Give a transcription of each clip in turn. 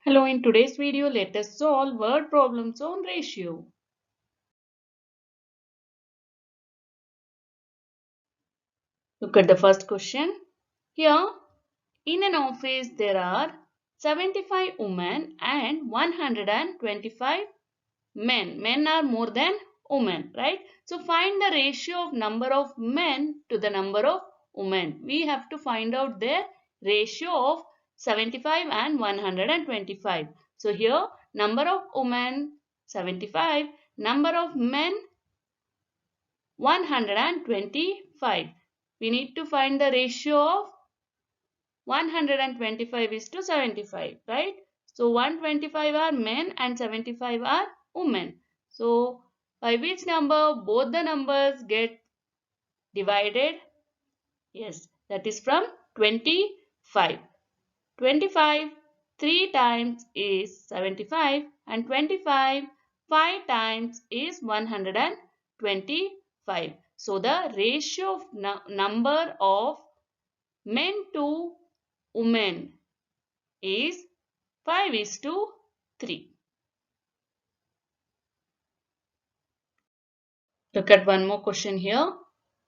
Hello, in today's video, let us solve word problems on ratio. Look at the first question. Here, in an office, there are 75 women and 125 men. Men are more than women, right? So, find the ratio of number of men to the number of women. We have to find out their ratio of 75 and 125. So, here, number of women 75, number of men 125. We need to find the ratio of 125 is to 75, right? So 125 are men and 75 are women. So by which number both the numbers get divided? Yes, that is from 25. 25 3 times is 75 and 25 5 times is 125. So the ratio of number of men to women is 5 is to 3. Look at one more question here.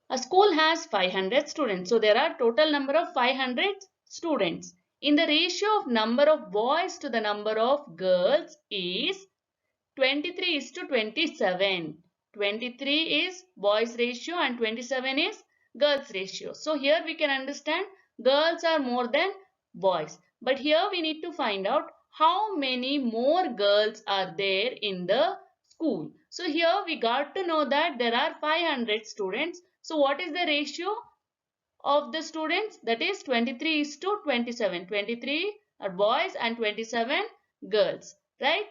A school has 500 students. So there are total number of 500 students. In the ratio of number of boys to the number of girls is 23 is to 27. 23 is boys ratio and 27 is girls ratio. So here we can understand girls are more than boys. But here we need to find out how many more girls are there in the school. So here we got to know that there are 500 students. So what is the ratio of the students? That is 23 is to 27. 23 are boys and 27 girls, right?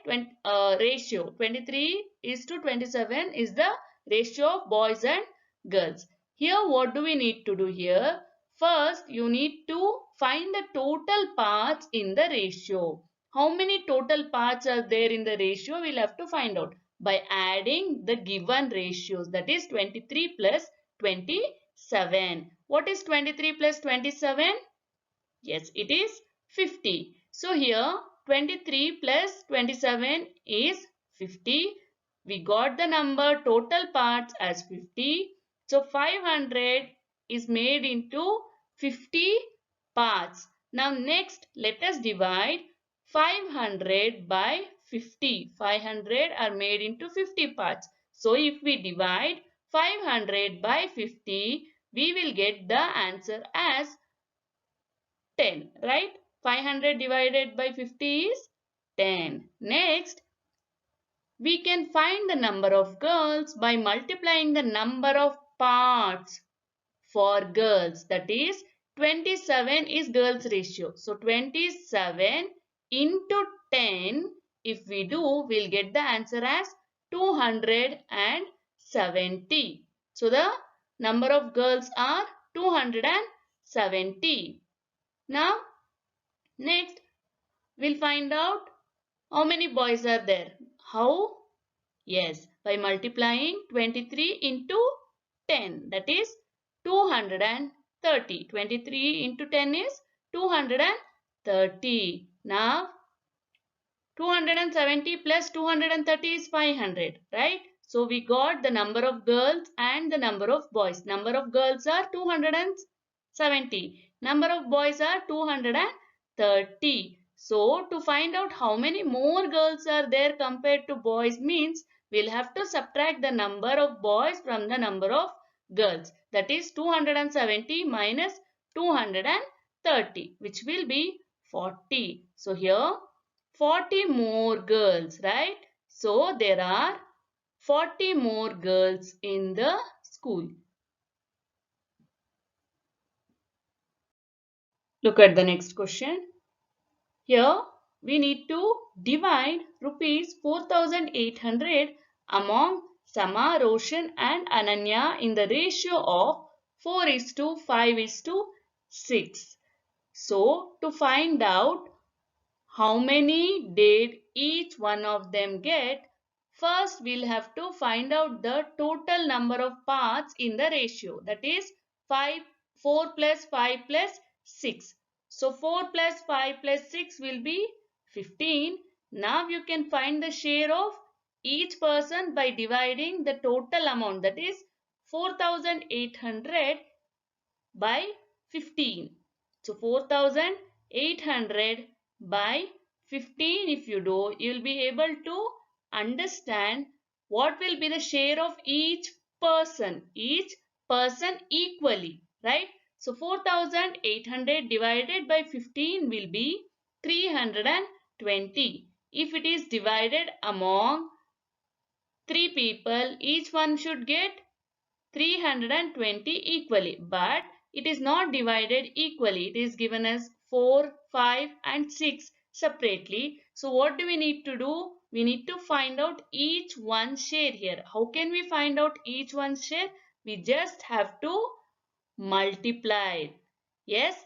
Ratio 23 is to 27 is the ratio of boys and girls. Here what do we need to do here? First you need to find the total parts in the ratio. How many total parts are there in the ratio? We'll have to find out by adding the given ratios, that is 23 plus 27. What is 23 plus 27? Yes, it is 50. So here 23 plus 27 is 50. We got the number total parts as 50. So 500 is made into 50 parts. Now next let us divide 500 by 50. 500 are made into 50 parts. So if we divide 500 by 50, we will get the answer as 10, right? 500 divided by 50 is 10. Next, we can find the number of girls by multiplying the number of parts for girls. That is 27 is girls ratio. So 27 into 10, if we do, we'll get the answer as 270. So the number of girls are 270. Now, next, we'll find out how many boys are there. How? Yes, by multiplying 23 into 10. That is 230. 23 into 10 is 230. Now, 270 plus 230 is 500, right? So, we got the number of girls and the number of boys. Number of girls are 270. Number of boys are 230. So, to find out how many more girls are there compared to boys means we'll have to subtract the number of boys from the number of girls. That is 270 minus 230, which will be 40. So, here 40 more girls, right? So there are 40 more girls in the school. Look at the next question. Here we need to divide rupees 4,800 among Sama, Roshan and Ananya in the ratio of 4 is to 5 is to 6. So to find out how many did each one of them get? First, we'll have to find out the total number of parts in the ratio. That is 4 plus 5 plus 6. So 4 plus 5 plus 6 will be 15. Now you can find the share of each person by dividing the total amount, that is 4,800 by 15. So 4,800 by 15, if you do, you will be able to understand what will be the share of each person equally, right? So 4,800 divided by 15 will be 320. If it is divided among 3 people, each one should get 320 equally, but it is not divided equally. It is given as 4, 5 and 6 separately. So what do we need to do? We need to find out each one's share here. How can we find out each one's share? We just have to multiply. Yes.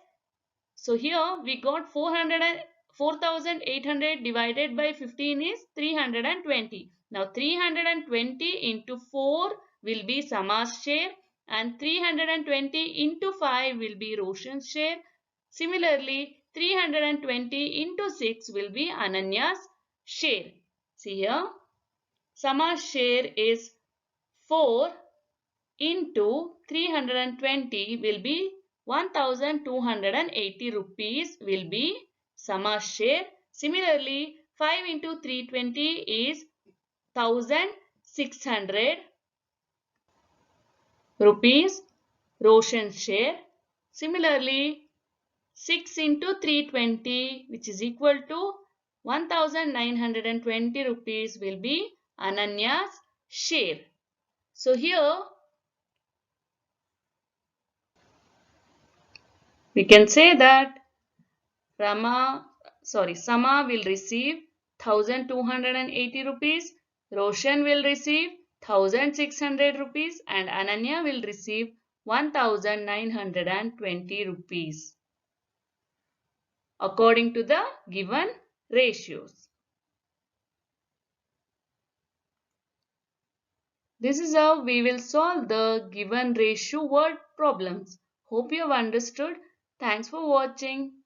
So here we got 4,800 divided by 15 is 320. Now 320 into 4 will be Sama's share and 320 into 5 will be Roshan's share. Similarly, 320 into 6 will be Ananya's share. See here, Sama's share is 4 into 320 will be 1,280 rupees will be Sama's share. Similarly, 5 into 320 is 1,600 rupees Roshan's share. Similarly, 6 into 320 which is equal to 1,920 rupees will be Ananya's share. So here we can say that Sama will receive 1,280 rupees, Roshan will receive 1,600 rupees and Ananya will receive 1,920 rupees according to the given ratios. This is how we will solve the given ratio word problems. Hope you have understood. Thanks for watching.